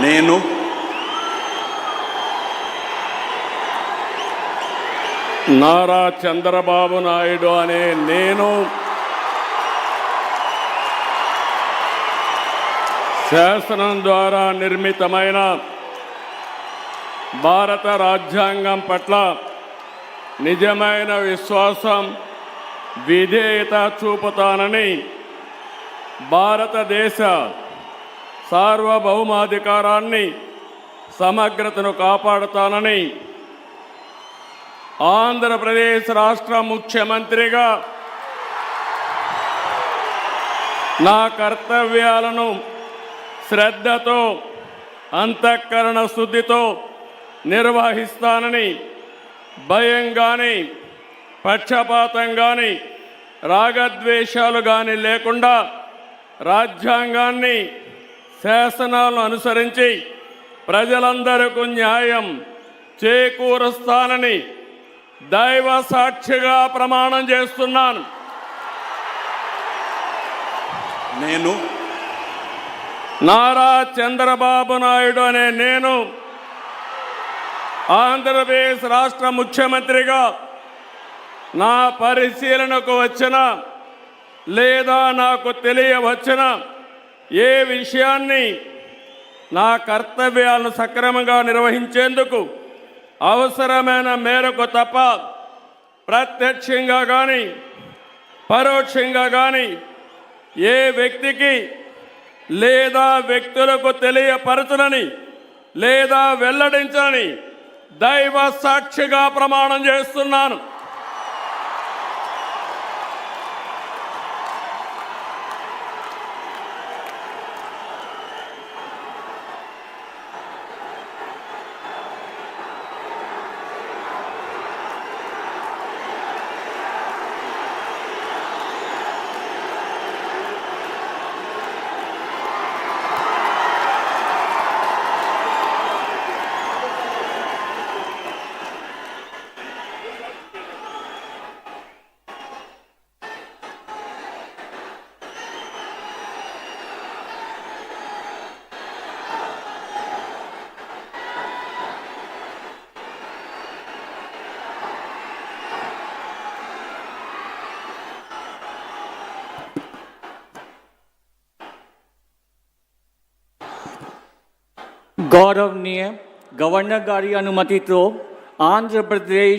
నేను నారా చంద్రబాబు నాయుడు అనే నేను శాసనం ద్వారా నిర్మితమైన భారత రాజ్యాంగం పట్ల నిజమైన విశ్వాసం, విధేయత చూపుతానని, భారతదేశ సార్వభౌమాధికారాన్ని, సమగ్రతను కాపాడుతానని ఆంధ్రప్రదేశ్ రాష్ట్ర ముఖ్యమంత్రిగా నా కర్తవ్యాలను శ్రద్ధతో, అంతఃకరణ శుద్ధితో నిర్వహిస్తానని, భయం కానీ, పక్షపాతం కానీ, రాగద్వేషాలు కానీ లేకుండా రాజ్యాంగాన్ని, శాసనాలను అనుసరించి ప్రజలందరికీ న్యాయం చేకూరుస్తానని దైవ సాక్షిగా ప్రమాణం చేస్తున్నాను. నేను నారా చంద్రబాబు నాయుడు అనే నేను ఆంధ్రప్రదేశ్ రాష్ట్ర ముఖ్యమంత్రిగా నా పరిశీలనకు వచ్చిన లేదా నాకు తెలియవచ్చిన ఏ విషయాన్ని నా కర్తవ్యాలను సక్రమంగా నిర్వహించేందుకు అవసరమైన మేరకు తప్ప ప్రత్యక్షంగా కానీ పరోక్షంగా కానీ ఏ వ్యక్తికి లేదా వ్యక్తులకు తెలియపరచునని లేదా వెల్లడించని దైవ సాక్షిగా ప్రమాణం చేస్తున్నాను. गौरवनीय गवर्नर गारी अनुमति तो आंध्र प्रदेश